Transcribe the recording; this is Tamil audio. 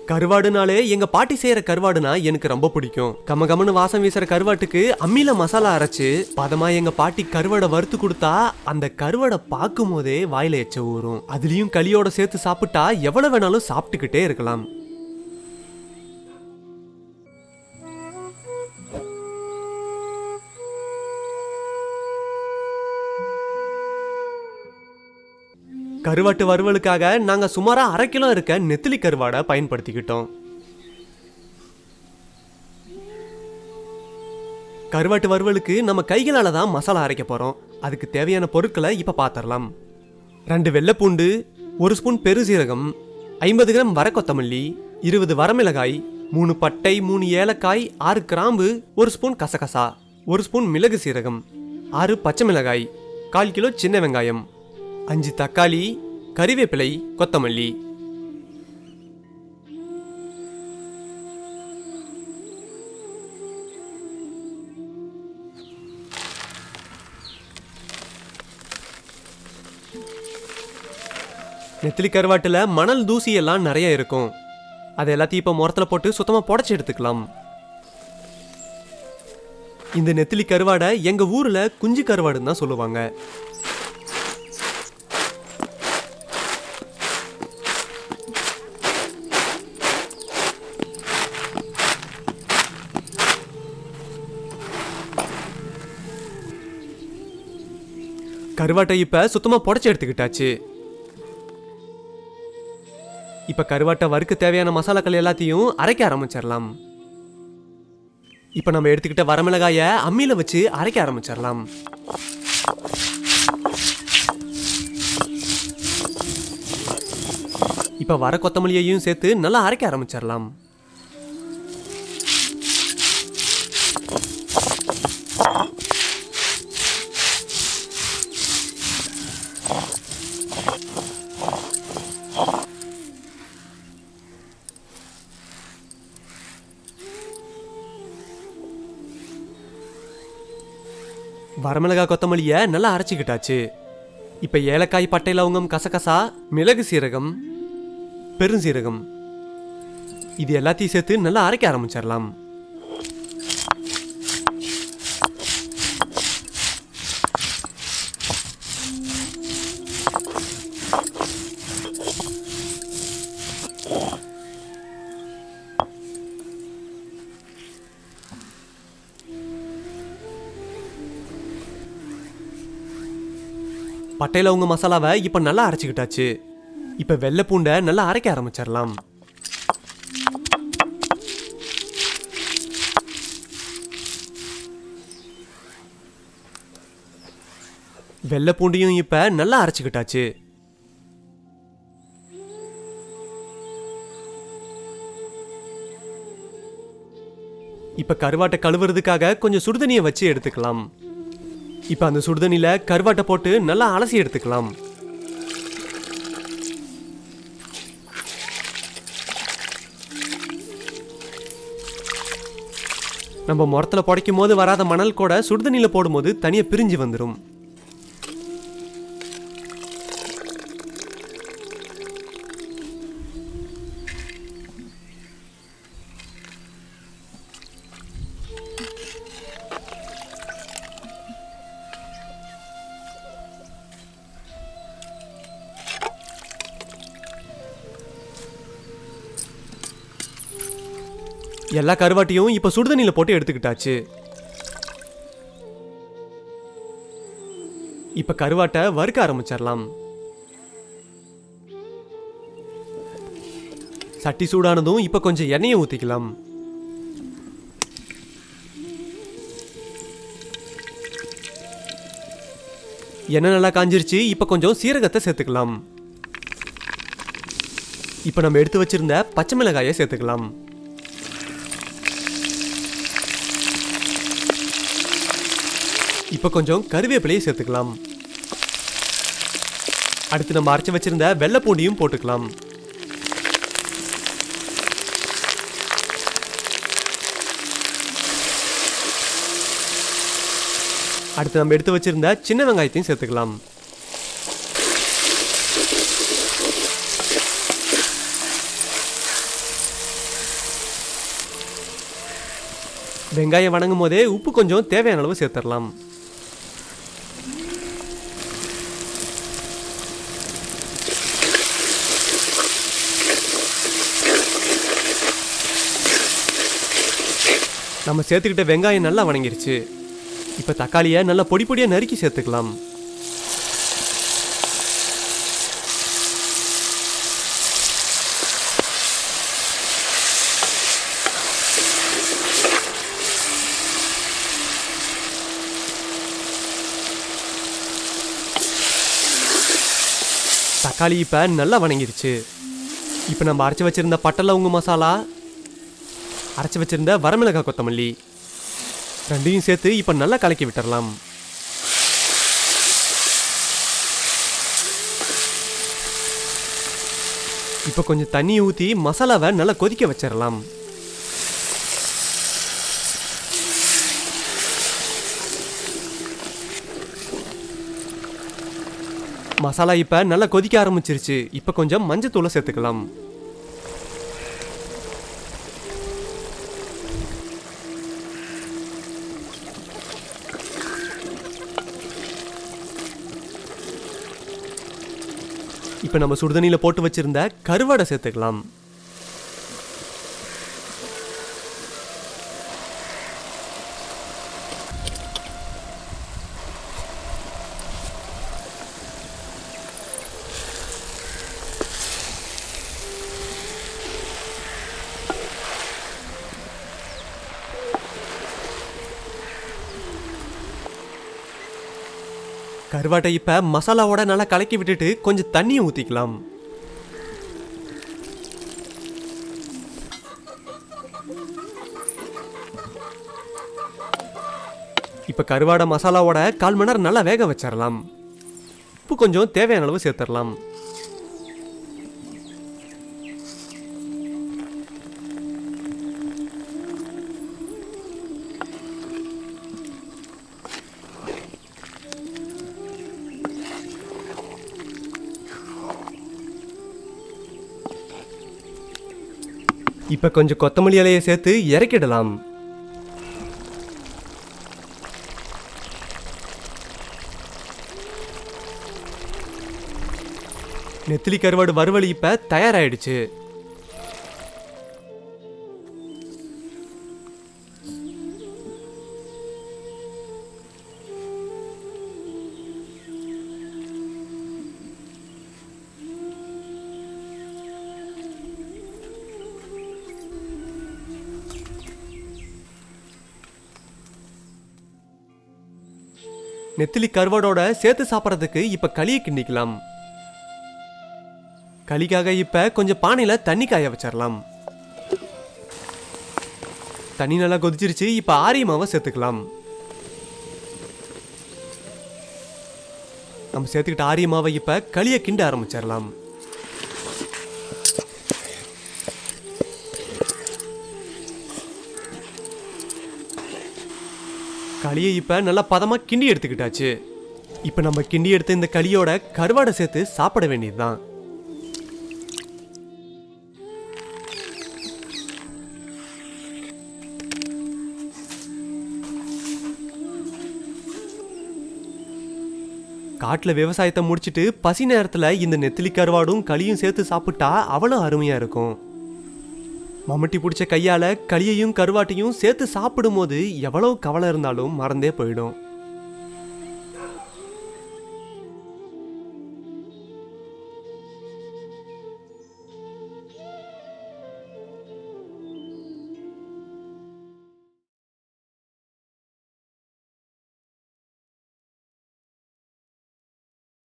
கருவாடுனாலே எங்க பாட்டி செய்யற கருவாடுனா எனக்கு ரொம்ப பிடிக்கும். கமகமன்னு வாசம் வீசுற கருவாட்டுக்கு அம்மியில மசாலா அரைச்சு பதமா எங்க பாட்டி கருவாடை வறுத்து கொடுத்தா அந்த கருவாடை பார்க்கும் போதே வாயில எச்ச ஊறும். அதுலயும் களியோட சேர்த்து சாப்பிட்டா எவ்வளவு வேணாலும் சாப்பிட்டுக்கிட்டே இருக்கலாம். கருவாட்டு வறுவலுக்காக நாங்க சுமாரா 1/2 கிலோ இருக்க நெத்திலி கருவாடை பயன்படுத்திக்கிட்டோம். கருவாட்டு வறுவலுக்கு நம்ம கைகளால தான் மசாலா அரைக்க போறோம். அதுக்கு தேவையான பொருட்களை இப்ப பாத்திரலாம். 2 வெள்ளைப்பூண்டு, 1 ஸ்பூன் பெருசீரகம், 50 கிராம் வரக்கொத்தமல்லி, 20 வரமிளகாய், 3 பட்டை, 3 ஏலக்காய், 6 கிராம்பு, 1 ஸ்பூன் கசகசா, 1 ஸ்பூன் மிளகு சீரகம், 6 பச்சை மிளகாய், 1/4 கிலோ சின்ன வெங்காயம், 5 தக்காளி, கறிவேப்பிலை, கொத்தமல்லி. நெத்திலி கருவாட்டுல மணல் தூசி எல்லாம் நிறைய இருக்கும். அது எல்லாத்தையும் இப்ப முறத்துல போட்டு சுத்தமா புடைச்சு எடுத்துக்கலாம். இந்த நெத்திலி கருவாடை எங்க ஊர்ல குஞ்சு கருவாடுன்னு தான் சொல்லுவாங்க. கருவாட்டை இப்ப சுத்தமா புடைச்சு எடுத்துக்கிட்டாச்சு. இப்ப கருவாட்டை வறுக்க தேவையான மசாலாக்கள் எல்லாத்தையும் அரைக்க ஆரம்பிச்சிடலாம். இப்ப நம்ம எடுத்துக்கிட்ட வரமிளகாய அம்மியில வச்சு அரைக்க ஆரம்பிச்சிடலாம். இப்ப வர கொத்தமல்லியையும் சேர்த்து நல்லா அரைக்க ஆரம்பிச்சிடலாம். வரமிளகாய் கொத்தமல்லியை நல்லா அரைச்சிக்கிட்டாச்சு. இப்ப ஏலக்காய், பட்டை, லவங்கம், கசகசா, மிளகு சீரகம், பெருஞ்சீரகம் இது எல்லாத்தையும் சேர்த்து நல்லா அரைக்க ஆரம்பிச்சிடலாம். பட்டையில உங்க மசாலாவை இப்ப நல்லா அரைச்சுக்கிட்டாச்சு. இப்ப வெள்ளை பூண்டை நல்லா அரைக்க ஆரம்பிச்சிடலாம். வெள்ளை பூண்டையும் இப்ப நல்லா அரைச்சுக்கிட்டாச்சு. இப்ப கருவாட்டை கழுவுறதுக்காக கொஞ்சம் சுடுதண்ணியை வச்சு எடுத்துக்கலாம். இப்ப அந்த சுடுதண்ணில கருவாட்டை போட்டு நல்லா அலசி எடுத்துக்கலாம். நம்ம முறத்துல புடைக்கும் போது வராத மணல் கூட சுடுதண்ணில போடும்போது தனியா பிரிஞ்சு வந்துடும். எல்லா கருவாட்டையும் இப்ப சுடுதண்ணில போட்டு எடுத்துக்கிட்டாச்சு. இப்ப கருவாட்டை வறுக்க ஆரம்பிச்சிடலாம். சட்டி சூடானதும் இப்ப கொஞ்சம் எண்ணெயை ஊத்திக்கலாம். எண்ணெய் நல்லா காஞ்சிருச்சு. இப்ப கொஞ்சம் சீரகத்தை சேர்த்துக்கலாம். இப்ப நம்ம எடுத்து வச்சிருந்த பச்சை மிளகாயை சேர்த்துக்கலாம். இப்ப கொஞ்சம் கறிவேப்பிலையை சேர்த்துக்கலாம். அடுத்து நம்ம அரைச்சு வச்சிருந்த வெள்ளை பூண்டையும் போட்டுக்கலாம். அடுத்து நம்ம எடுத்து வச்சிருந்த சின்ன வெங்காயத்தையும் சேர்த்துக்கலாம். வெங்காயம் வணங்கும் போதே உப்பு கொஞ்சம் தேவையான அளவு சேர்த்துடலாம். நம்ம சேர்த்துக்கிட்ட வெங்காயம் நல்லா வணங்கிருச்சு. இப்போ தக்காளியை நல்லா பொடி பொடியாக நறுக்கி சேர்த்துக்கலாம். தக்காளி இப்போ நல்லா வணங்கிருச்சு. இப்போ நம்ம அரைச்சி வச்சிருந்த பட்டை லவங்க மசாலா, அரைச்சி வச்சிருந்த வரமிளகாய் கொத்தமல்லி ரெண்டையும் சேர்த்து இப்போ நல்லா கலக்கி விட்டுறலாம். இப்போ கொஞ்சம் தண்ணி ஊற்றி மசாலாவை நல்லா கொதிக்க வச்சிடலாம். மசாலா இப்போ நல்லா கொதிக்க ஆரம்பிச்சிருச்சு. இப்போ கொஞ்சம் மஞ்சத்தூளை சேர்த்துக்கலாம். இப்போ நம்ம சுடுதண்ணியில் போட்டு வச்சிருந்த கருவாடை சேர்த்துக்கலாம். கருவாட்டை இப்போ மசாலாவோட நல்லா கலக்கி விட்டுட்டு கொஞ்சம் தண்ணியை ஊற்றிக்கலாம். இப்போ கருவாடை மசாலாவோட 1/4 மணி நேரம் நல்லா வேக வச்சிடலாம். உப்பு கொஞ்சம் தேவையான அளவு சேர்த்துடலாம். இப்போ கொஞ்சம் கொத்தமல்லி இலையை சேர்த்து இறக்கிடலாம். நெத்திலி கருவாடு வறுவல் இப்போ தயாராகிடுச்சு. நெத்திலி கருவாடோட சேர்த்து சாப்பிட்றதுக்கு இப்போ களியை கிண்டிக்கலாம். களிக்காக இப்போ கொஞ்சம் பானையில் தண்ணி காய வச்சிடலாம். தண்ணி நல்லா கொதிச்சிருச்சு. இப்போ ஆரிய மாவை சேர்த்துக்கலாம். நம்ம சேர்த்துக்கிட்ட ஆரிய மாவை இப்போ களியை கிண்ட ஆரம்பிச்சிடலாம். களியை இப்போ நல்லா பதமாக கிண்டி எடுத்துக்கிட்டாச்சு. இப்போ நம்ம கிண்டி எடுத்த இந்த களியோட கருவாடை சேர்த்து சாப்பிட வேண்டியதுதான். காட்டில் விவசாயத்தை முடிச்சுட்டு பசி நேரத்தில் இந்த நெத்திலி கருவாடும் களியும் சேர்த்து சாப்பிட்டா அவ்வளோ அருமையாக இருக்கும். மம்முட்டி பிடிச்ச கையால் களியையும் கருவாட்டையும் சேர்த்து சாப்பிடும் போது எவ்வளோ கவலை இருந்தாலும் மறந்தே போயிடும்.